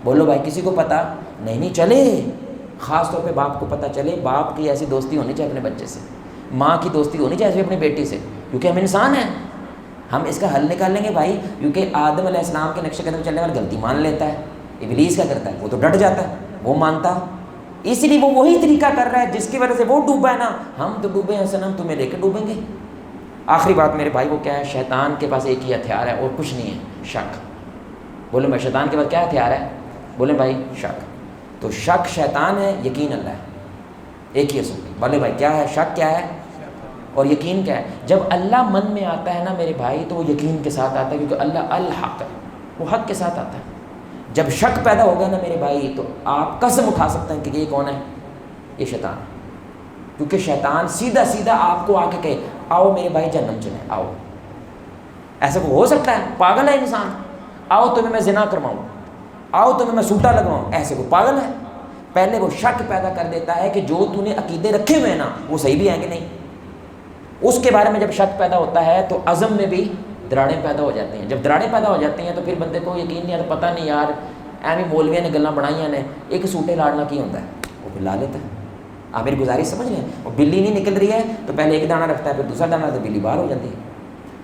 بولو بھائی کسی کو پتہ نہیں چلے، خاص طور پہ باپ کو پتہ چلے، باپ کی ایسی دوستی ہونی چاہیے اپنے بچے سے، ماں کی دوستی ہونی چاہیے اپنی بیٹی سے، کیونکہ ہم انسان ہیں، ہم اس کا حل نکال لیں گے بھائی، کیونکہ آدم علیہ السلام کے نقش قدم چلنے والا غلطی مان لیتا ہے، ابلیس کیا کرتا ہے، وہ تو ڈٹ جاتا ہے، وہ مانتا، اس لیے وہ وہی طریقہ کر رہا ہے جس کی وجہ سے وہ ڈوبا ہے نا، ہم تو ڈوبے ہیں سنم، تمہیں لے کے ڈوبیں گے۔ آخری بات میرے بھائی وہ کیا ہے، شیطان کے پاس ایک ہی ہتھیار ہے اور کچھ نہیں ہے، شک۔ بولے میں شیطان کے پاس کیا ہتھیار ہے، بولے بھائی شک۔ تو شک شیطان ہے، یقین اللہ ہے، ایک ہی اصول۔ بولے بھائی کیا ہے، شک کیا ہے اور یقین کیا ہے؟ جب اللہ من میں آتا ہے نا میرے بھائی تو وہ یقین کے ساتھ آتا ہے، کیونکہ اللہ الحق ہے، وہ حق کے ساتھ آتا ہے۔ جب شک پیدا ہو گیا نا میرے بھائی تو آپ قسم اٹھا سکتے ہیں کہ یہ کون ہے، یہ شیطان، کیونکہ شیطان سیدھا سیدھا آپ کو آ کے کہے آؤ میرے بھائی جہنم چلیں، آؤ۔ ایسا ہو سکتا ہے؟ پاگل ہے انسان، آؤ تمہیں میں زنا کرواؤں، آؤ تمہیں میں سوٹا لگواؤں، ایسے کو پاگل ہے؟ پہلے وہ شک پیدا کر دیتا ہے کہ جو تو نے عقیدے رکھے ہوئے ہیں نا وہ صحیح بھی ہیں کہ نہیں، اس کے بارے میں جب شک پیدا ہوتا ہے تو عزم میں بھی دراڑیں پیدا ہو جاتی ہیں۔ جب دراڑیں پیدا ہو جاتی ہیں تو پھر بندے کو یقین نہیں آتا، پتہ نہیں یار ایویں مولویاں نے گلاں بنائیاں نے، ایک سوٹے لاڑنا کی ہوتا ہے، وہ پھر لا لیتا ہے۔ آپ میری گزارش سمجھ رہے ہیں؟ وہ بلی نہیں نکل رہی ہے تو پہلے ایک دانہ رکھتا ہے، پھر دوسرا دانہ، تو بلی باہر ہو جاتی ہے۔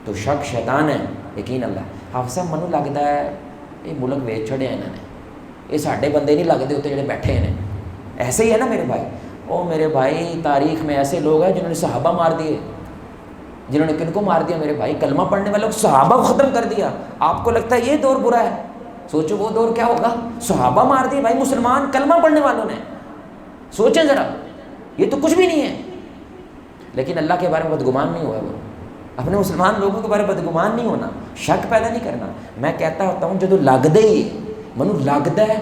تو شک شیطان ہے، یقین اللہ۔ حافظ صاحب منو لگتا ہے یہ ملک ویچ چھڑے انہوں نے، یہ ساڈے بندے نہیں لگتے اتنے جڑے بیٹھے ہیں، ایسے ہی ہے نا میرے بھائی۔ او میرے بھائی تاریخ میں ایسے لوگ ہیں جنہوں نے صحابہ مار دیے، جنہوں نے کن کو مار دیا میرے بھائی، کلمہ پڑھنے والوں کو صحابہ کو ختم کر دیا۔ آپ کو لگتا ہے یہ دور برا ہے، سوچو وہ دور کیا ہوگا، صحابہ مار دیے بھائی، مسلمان کلمہ پڑھنے والوں نے، سوچیں ذرا، یہ تو کچھ بھی نہیں ہے۔ لیکن اللہ کے بارے میں بدگمان نہیں ہوا، وہ اپنے مسلمان لوگوں کے بارے میں بدگمان نہیں ہونا، شک پیدا نہیں کرنا۔ میں کہتا ہوتا ہوں جدو لگتا ہی منو لگتا ہے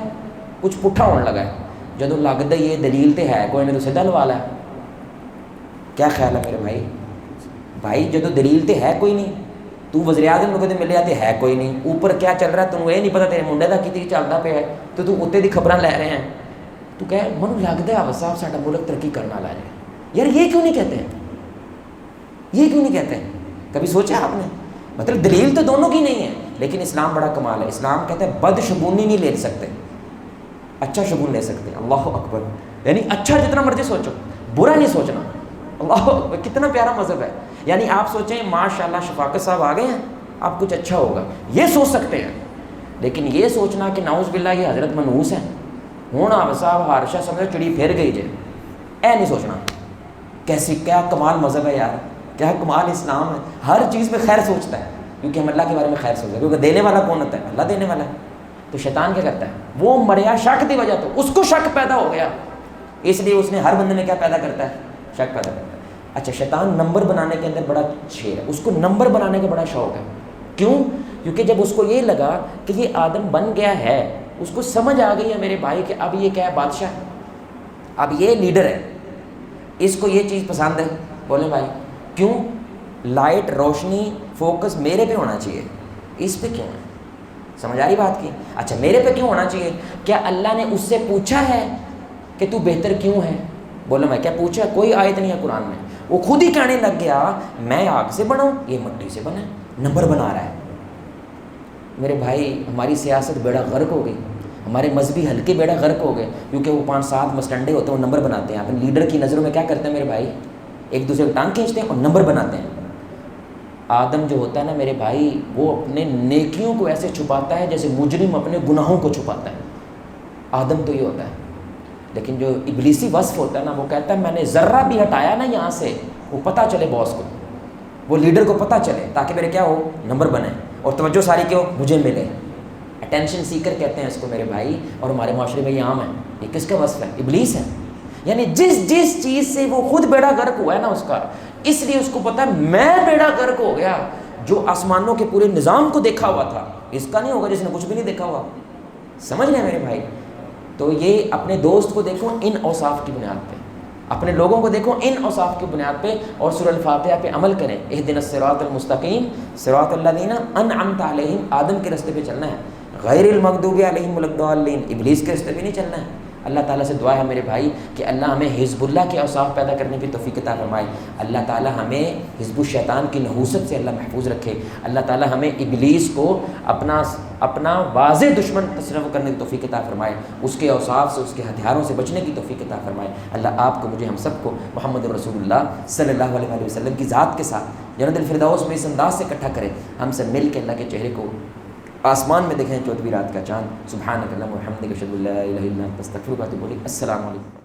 کچھ پٹھا ہونے لگا ہے، جدو لگتا ہی یہ دلیل تے ہے کوئی نہیں تو سیدھا لوالا ہے۔ کیا خیال ہے میرے بھائی؟ بھائی جدو دلیل تے ہے کوئی نہیں، تو وزیر اعظم کو کہتے ملیا تے ہے کوئی نہیں، اوپر کیا چل رہا ہے تمہیں یہ نہیں پتا، تیرے منڈے کا کی چلتا پیا ہے تو اتنے دی خبریں لے رہے ہیں، تو کہہ منو لگتا ہے حافظ صاحب ساڈا ملک ترقی کرنا لا جائے۔ یار یہ کیوں نہیں کہتے ہیں، یہ کیوں نہیں کہتے ہیں؟ کبھی سوچا آپ نے؟ مطلب دلیل تو دونوں کی نہیں ہے، لیکن اسلام بڑا کمال ہے، اسلام کہتا ہے بد شگونی نہیں لے سکتے، اچھا شگون لے سکتے ہیں۔ اللہ اکبر، یعنی اچھا جتنا مرضی سوچو، برا نہیں سوچنا۔ اللہ اکبر، کتنا پیارا مذہب ہے۔ یعنی آپ سوچیں ماشاءاللہ شفاقت صاحب آ گئے ہیں، اب کچھ اچھا ہوگا، یہ سوچ سکتے ہیں، لیکن یہ سوچنا کہ نعوذ باللہ یہ حضرت منحوس ہیں، ہوں آپ صاحب ہارشا سمجھو چڑی پھر گئی جائے، اے نہیں سوچنا۔ کیسی کیا کمال مذہب ہے یار، کیا کمال اسلام ہے، ہر چیز میں خیر سوچتا ہے، کیونکہ ہم اللہ کے بارے میں خیر سوچتے ہیں، کیونکہ دینے والا کون ہوتا ہے؟ اللہ دینے والا ہے۔ تو شیطان کیا کرتا ہے، وہ مریا شک کی وجہ، تو اس کو شک پیدا ہو گیا، اس لیے اس نے ہر بندے میں کیا پیدا کرتا ہے، شک پیدا کرتا ہے۔ اچھا شیطان نمبر بنانے کے اندر بڑا شیر ہے، اس کو نمبر بنانے کا بڑا شوق ہے۔ کیوں؟ کیونکہ جب اس کو یہ لگا کہ یہ آدم بن گیا ہے، اس کو سمجھ آ گئی ہے میرے بھائی کہ اب یہ کیا ہے، بادشاہ، اب یہ لیڈر ہے، اس کو یہ چیز پسند ہے۔ بولے بھائی کیوں؟ لائٹ روشنی فوکس میرے پہ ہونا چاہیے، اس پہ کیوں ہے؟ سمجھ آ رہی بات کی؟ اچھا میرے پہ کیوں ہونا چاہیے؟ کیا اللہ نے اس سے پوچھا ہے کہ تو بہتر کیوں ہے؟ بولو میں کیا پوچھا؟ کوئی آیت نہیں ہے قرآن میں، وہ خود ہی کہنے لگ گیا میں آگ سے بنا ہوں، یہ مٹی سے بنا ہے، نمبر بنا رہا ہے۔ میرے بھائی ہماری سیاست بیڑا غرق ہو گئی، ہمارے مذہبی حلقے بیڑا غرق ہو گئے، کیونکہ وہ 5-7 مسٹنڈے ہوتے ہیں، وہ نمبر بناتے ہیں۔ اپنے لیڈر کی نظروں میں کیا کرتے ہیں میرے بھائی؟ ایک دوسرے کو ٹانگ کھینچتے ہیں اور نمبر بناتے ہیں۔ آدم جو ہوتا ہے نا میرے بھائی، وہ اپنے نیکیوں کو ایسے چھپاتا ہے جیسے مجرم اپنے گناہوں کو چھپاتا ہے۔ آدم تو یہ ہوتا ہے، لیکن جو ابلیسی وصف ہوتا ہے نا، وہ کہتا ہے میں نے ذرہ بھی ہٹایا نا یہاں سے، وہ پتہ چلے باس کو، وہ لیڈر کو پتہ چلے، تاکہ میرے کیا ہو، نمبر بنے اور توجہ ساری کیوں مجھے ملے۔ اٹینشن سیکر کہتے ہیں اس کو میرے بھائی، اور ہمارے معاشرے میں یہ عام ہے۔ یہ کس کا وصف ہے؟ ابلیس ہے۔ یعنی جس چیز سے وہ خود بیڑا غرق ہوا ہے نا اس کا، اس لیے اس کو پتہ ہے میں بیڑا غرق ہو گیا۔ جو آسمانوں کے پورے نظام کو دیکھا ہوا تھا، اس کا نہیں ہوگا جس نے کچھ بھی نہیں دیکھا ہوا۔ سمجھ رہے ہیں میرے بھائی؟ تو یہ اپنے دوست کو دیکھو ان اوصاف کی بنیاد پہ، اپنے لوگوں کو دیکھو ان اوصاف کی بنیاد پہ، اور سورہ الفاتحہ پہ عمل کریں۔ اہدنا الصراط المستقیم صراط الذین انعمت علیہم، آدم کے راستے پہ چلنا ہے، غیر المغضوب علیہم ولا الضالین، ابلیس کے راستے پہ نہیں چلنا ہے۔ اللہ تعالیٰ سے دعا ہے میرے بھائی کہ اللہ ہمیں حزب اللہ کے اوصاف پیدا کرنے کی توفیق عطا فرمائے۔ اللہ تعالیٰ ہمیں حزب الشیطان کی نحوست سے اللہ محفوظ رکھے۔ اللہ تعالیٰ ہمیں ابلیس کو اپنا واضح دشمن تصور کرنے کی توفیق عطا فرمائے، اس کے اوصاف سے، اس کے ہتھیاروں سے بچنے کی توفیق عطا فرمائے۔ اللہ آپ کو، مجھے، ہم سب کو محمد رسول اللہ صلی اللہ علیہ وآلہ وسلم کی ذات کے ساتھ جنت الفردوس میں اس انداز سے اکٹھا کرے، ہم سب مل کے اللہ کے چہرے کو آسمان میں دیکھیں 14ویں رات کا چاند۔ سبحانک اللہم و بحمدک، اشہد ان لا الہ الا انت، استغفرک و اتوب الیک۔ السلام علیکم۔